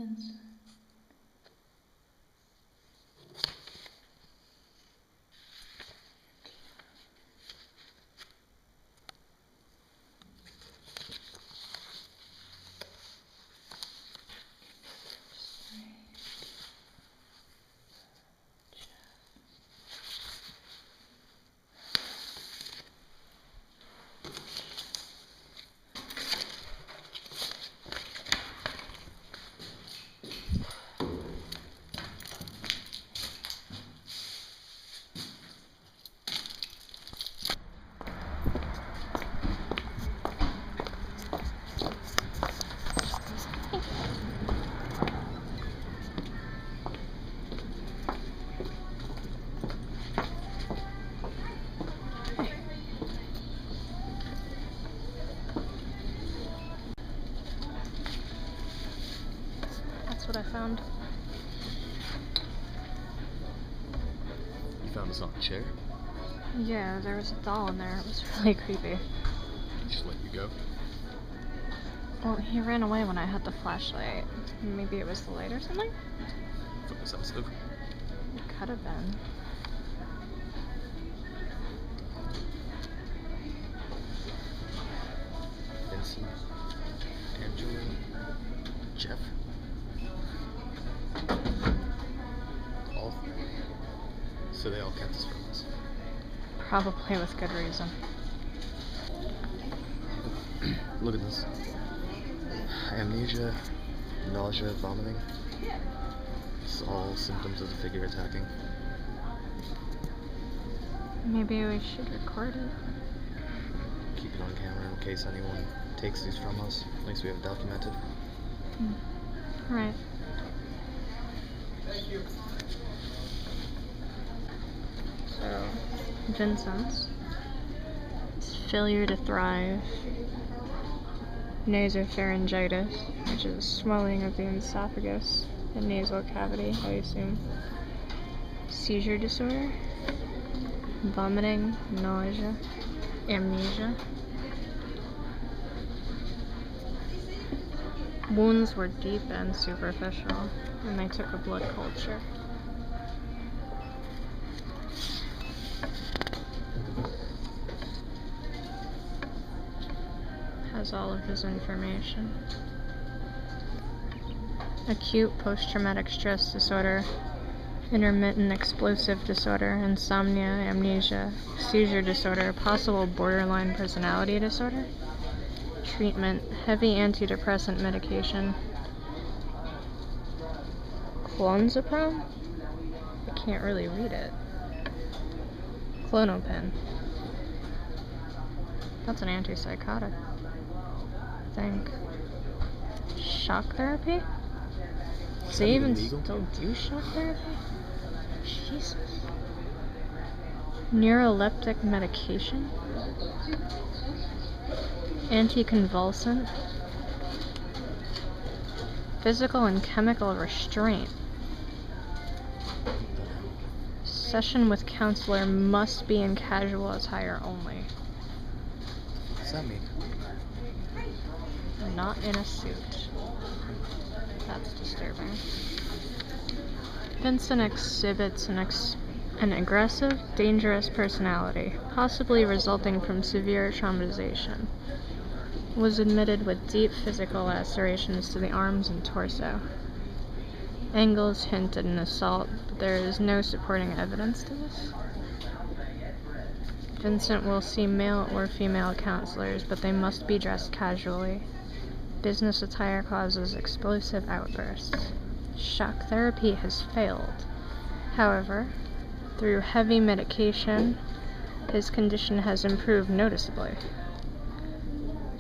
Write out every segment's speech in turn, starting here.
Vincent. That's what I found. You found this on a chair? Yeah, there was a doll in there. It was really creepy. Did he just let you go? Well, he ran away when I had the flashlight. Maybe it was the light or something? Photosensitive? It could have been. Vincent, Angela, Jeff? All three. So they all kept this from us. Probably with good reason. Look at this. Amnesia, nausea, vomiting. It's all symptoms of the figure attacking. Maybe we should record it. Keep it on camera in case anyone takes these from us. At least we have it documented. Right. Thank you. So, Vincent's failure to thrive, nasopharyngitis, which is swelling of the esophagus and nasal cavity, I assume, seizure disorder, vomiting, nausea, amnesia. Wounds were deep and superficial, and they took a blood culture. Has all of his information. Acute post-traumatic stress disorder, intermittent explosive disorder, insomnia, amnesia, seizure disorder, possible borderline personality disorder. Treatment, heavy antidepressant medication. Clonazepam? I can't really read it. Clonopin. That's an antipsychotic. I think. Shock therapy? Do they even still do shock therapy? Jesus. Neuroleptic medication? Anticonvulsant? Physical and chemical restraint. Session with counselor must be in casual attire only. What does that mean? Not in a suit. That's disturbing. Vincent exhibits an aggressive, dangerous personality, possibly resulting from severe traumatization. Was admitted with deep physical lacerations to the arms and torso. Angles hint at an assault, but there is no supporting evidence to this. Vincent will see male or female counselors, but they must be dressed casually. Business attire causes explosive outbursts. Shock therapy has failed. However, through heavy medication, his condition has improved noticeably.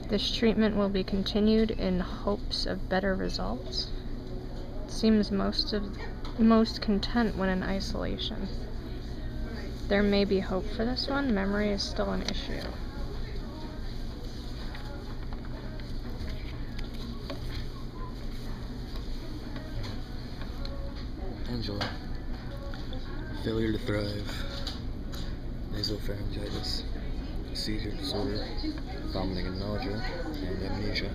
This treatment will be continued in hopes of better results. Seems most content when in isolation. There may be hope for this one. Memory is still an issue. Angela. Failure to thrive. Nasopharyngitis. Seizure disorder. Vomiting and nausea. And amnesia.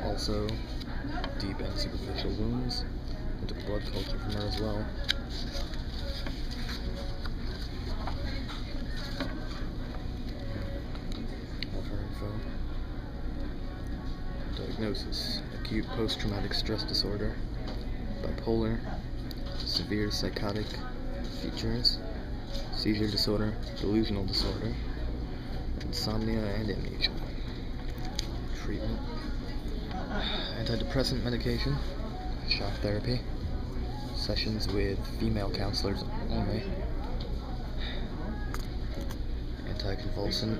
Also, deep and superficial wounds. I took blood culture from her as well. Of her info. Diagnosis: acute post-traumatic stress disorder, bipolar, severe psychotic features, seizure disorder, delusional disorder, insomnia, and amnesia. Treatment: antidepressant medication, shock therapy, sessions with female counselors only, anticonvulsant,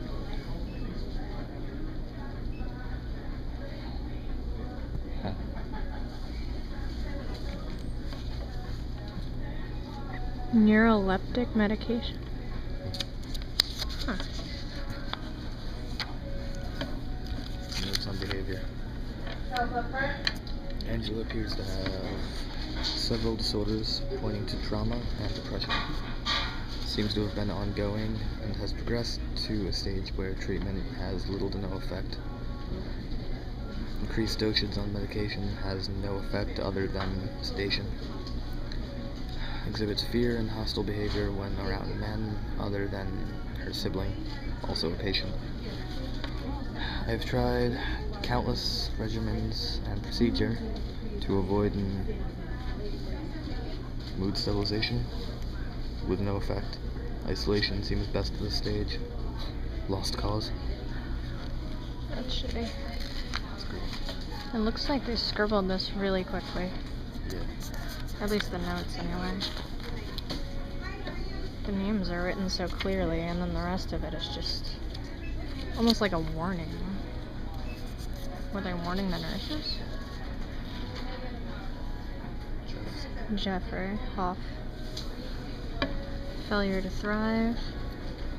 neuroleptic medication. Huh. notes on behavior. Angela appears to have several disorders pointing to trauma and depression. Seems to have been ongoing and has progressed to a stage where treatment has little to no effect. Increased dosage on medication has no effect other than sedation. Exhibits fear and hostile behavior when around men other than her sibling, also a patient. I have tried countless regimens and procedure to avoid mood stabilization, with no effect. Isolation seems best at this stage. Lost cause. That's shitty. That's great. It looks like they scribbled this really quickly. Yeah. At least the notes, anyway. The names are written so clearly, and then the rest of it is just almost like a warning. Were they warning the nurses? Jeffrey Hoff. Failure to thrive.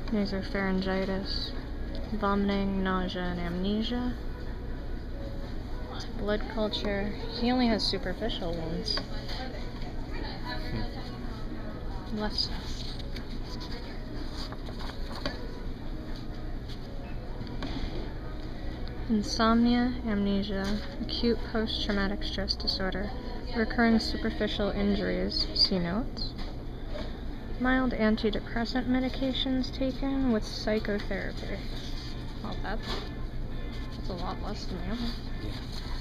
Nasopharyngitis. Vomiting, nausea, and amnesia. Blood culture. He only has superficial wounds. Less. Insomnia, amnesia, acute post-traumatic stress disorder, recurring superficial injuries, see notes. Mild antidepressant medications taken with psychotherapy. Well, that's a lot less than the other. Yeah,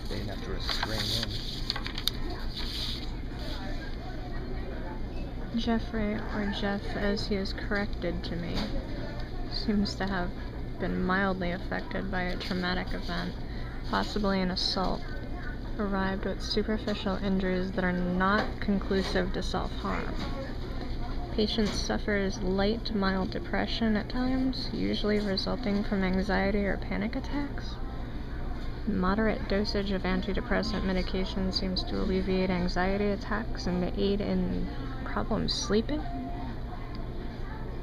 they didn't have to restrain him. Jeffrey, or Jeff as he is corrected to me, seems to have been mildly affected by a traumatic event, possibly an assault, arrived with superficial injuries that are not conclusive to self-harm. Patient suffers light to mild depression at times, usually resulting from anxiety or panic attacks. Moderate dosage of antidepressant medication seems to alleviate anxiety attacks and to aid in problems sleeping.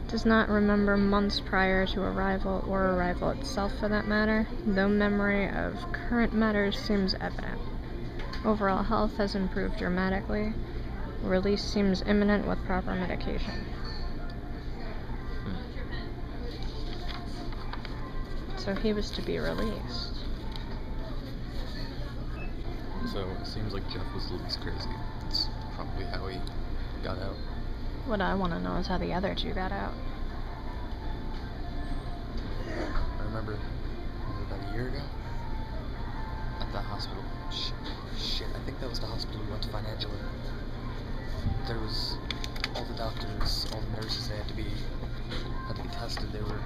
Does not remember months prior to arrival or arrival itself for that matter, though memory of current matters seems evident. Overall health has improved dramatically. Release seems imminent with proper medication. So he was to be released. So it seems like Jeff was the least crazy. That's probably how he got out. What I want to know is how the other two got out. I remember about a year ago at the hospital. Shit, I think that was the hospital we went to financially. There was all the doctors, all the nurses, they had to be tested. They were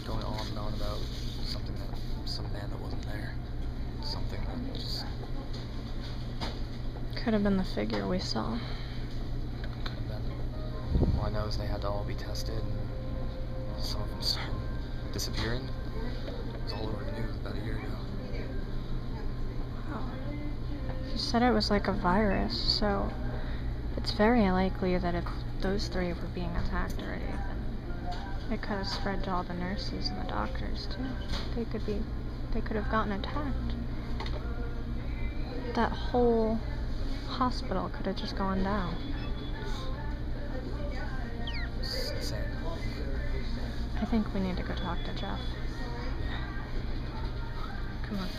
going on and on about something that some man that wasn't there. Something that just Could have been the figure we saw. could have been. All I know is they had to all be tested, and some of them started disappearing. It was all over the news about a year ago. He said it was like a virus, so it's very likely that if those three were being attacked already, then it could have spread to all the nurses and the doctors too. They could have gotten attacked. That whole hospital could have just gone down. It's insane. I think we need to go talk to Jeff. Come on.